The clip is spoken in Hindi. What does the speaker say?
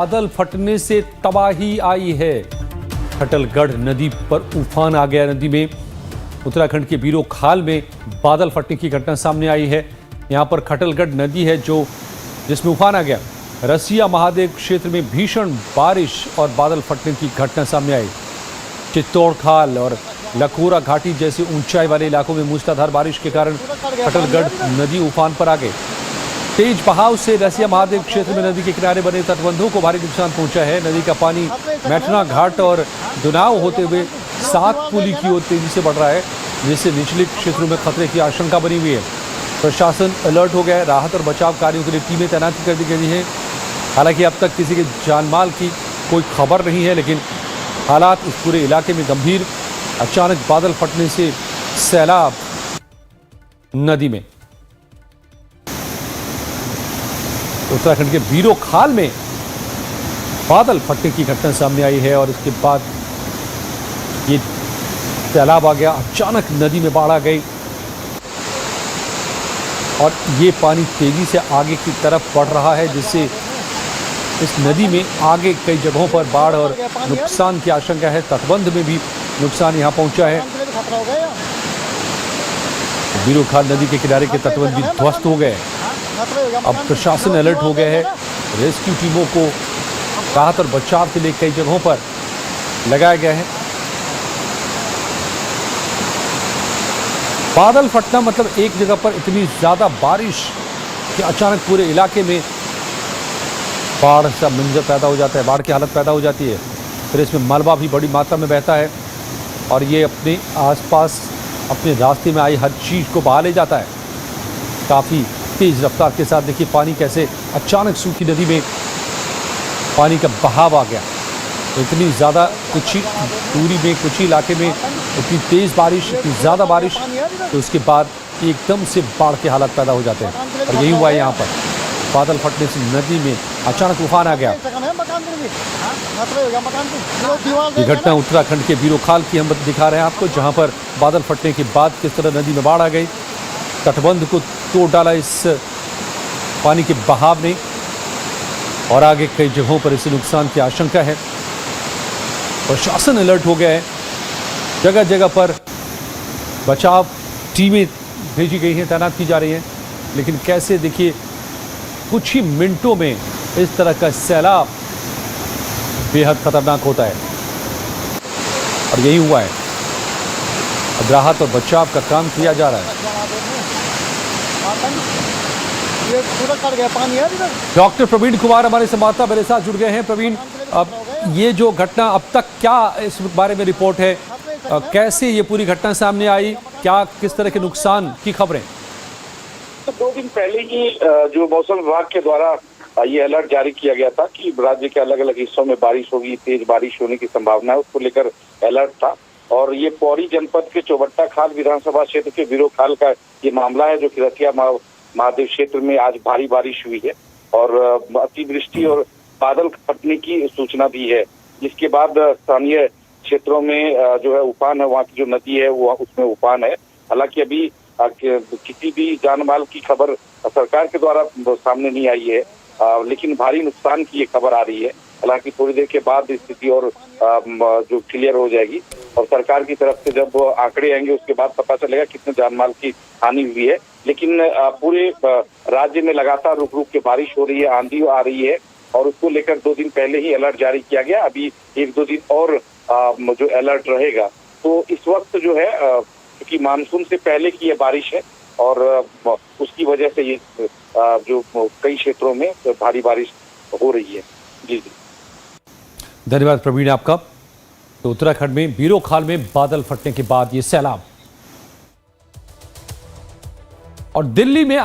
बादल फटने से तबाही आई है। खटलगढ़ नदी पर उफान आ गया। नदी में उत्तराखंड के बीरो खाल में बादल फटने की घटना सामने आई है। यहां पर खटलगढ़ नदी है जिसमें उफान आ गया। रसिया महादेव क्षेत्र में भीषण बारिश और बादल फटने की घटना सामने आई। चित्तौड़ खाल और लखोरा घाटी जैसे ऊंचाई वाले इलाकों में मूसलाधार बारिश के कारण खटलगढ़ नदी उफान पर आ गई। तेज बहाव से रसिया महादेव क्षेत्र में नदी के किनारे बने तटबंधों को भारी नुकसान पहुंचा है। नदी का पानी मैठना घाट और दुनाव होते हुए सात पुली की ओर तेजी से बढ़ रहा है, जिससे निचले क्षेत्रों में खतरे की आशंका बनी हुई है। प्रशासन अलर्ट हो गया है। राहत और बचाव कार्यों के लिए टीमें तैनात कर दी गई हैं। हालांकि अब तक किसी के जानमाल की कोई खबर नहीं है, लेकिन हालात इस पूरे इलाके में गंभीर। अचानक बादल फटने से सैलाब नदी में। उत्तराखंड के बीरो खाल में बादल फटने की घटना सामने आई है और इसके बाद ये सैलाब आ गया। अचानक नदी में बाढ़ आ गई और ये पानी तेजी से आगे की तरफ बढ़ रहा है, जिससे इस नदी में आगे कई जगहों पर बाढ़ और नुकसान की आशंका है। तटबंध में भी नुकसान यहां पहुंचा है। बीरो खाल नदी के किनारे के तटबंध भी ध्वस्त हो गए। अब प्रशासन अलर्ट हो गया है। रेस्क्यू टीमों को राहत और बचाव के लिए कई जगहों पर लगाया गया है। बादल फटना मतलब एक जगह पर इतनी ज्यादा बारिश कि अचानक पूरे इलाके में बाढ़ सा मंजर पैदा हो जाता है, बाढ़ की हालत पैदा हो जाती है। फिर इसमें मलबा भी बड़ी मात्रा में बहता है और ये अपने आसपास अपने रास्ते में आई हर चीज़ को बहा ले जाता है। काफ़ी तेज रफ्तार के साथ देखिए पानी कैसे अचानक सूखी नदी में पानी का बहाव आ गया। इतनी ज़्यादा कुछ ही दूरी में कुछ ही इलाके में इतनी तेज़ बारिश, इतनी ज़्यादा बारिश, तो उसके बाद एकदम से बाढ़ के हालात पैदा हो जाते हैं। और यही हुआ है यहाँ पर। बादल फटने से नदी में अचानक उफान आ गया। ये घटना उत्तराखंड के बीरो खाल की हम दिखा रहे हैं आपको, जहाँ पर बादल फटने के बाद किस तरह नदी में बाढ़ आ गई। तटबंध को तोड़ डाला इस पानी के बहाव ने और आगे कई जगहों पर इससे नुकसान की आशंका है। प्रशासन अलर्ट हो गया है। जगह जगह पर बचाव टीमें भेजी गई हैं, तैनात की जा रही हैं। लेकिन कैसे देखिए कुछ ही मिनटों में इस तरह का सैलाब बेहद खतरनाक होता है और यही हुआ है। अब राहत और बचाव का काम किया जा रहा है। ये पूरा कर गया पानी है। डॉक्टर प्रवीण कुमार हमारे संवाददाता मेरे साथ जुड़ गए हैं। प्रवीण, अब ये जो घटना अब तक क्या इस बारे में रिपोर्ट है, कैसे ये पूरी घटना सामने आई, क्या किस तरह के नुकसान की खबरें? तो 2 दिन पहले ही जो मौसम विभाग के द्वारा ये अलर्ट जारी किया गया था कि राज्य के अलग अलग हिस्सों में बारिश होगी, तेज बारिश होने की संभावना है, उसको लेकर अलर्ट था। और ये पौड़ी जनपद के चौबट्टा खाल विधानसभा क्षेत्र के बीरो खाल का ये मामला है, जो कि रसिया महादेव क्षेत्र में आज भारी बारिश हुई है और अतिवृष्टि और बादल फटने की सूचना भी है। जिसके बाद स्थानीय क्षेत्रों में जो है उफान है, वहाँ की जो नदी है वो उसमें उफान है। हालांकि अभी किसी भी जान माल की खबर सरकार के द्वारा सामने नहीं आई है, लेकिन भारी नुकसान की ये खबर आ रही है। हालांकि थोड़ी देर के बाद स्थिति और जो क्लियर हो जाएगी और सरकार की तरफ से जब आंकड़े आएंगे उसके बाद पता चलेगा कितने जानमाल की हानि हुई है। लेकिन पूरे राज्य में लगातार रुक रुक के बारिश हो रही है, आंधी आ रही है और उसको लेकर 2 दिन पहले ही अलर्ट जारी किया गया। अभी 1-2 दिन और जो अलर्ट रहेगा। तो इस वक्त जो है क्योंकि मानसून से पहले की ये बारिश है और उसकी वजह से ये जो कई क्षेत्रों में भारी बारिश हो रही है। जी। धन्यवाद प्रवीण आपका। तो उत्तराखंड में बीरो खाल में बादल फटने के बाद ये सैलाब और दिल्ली में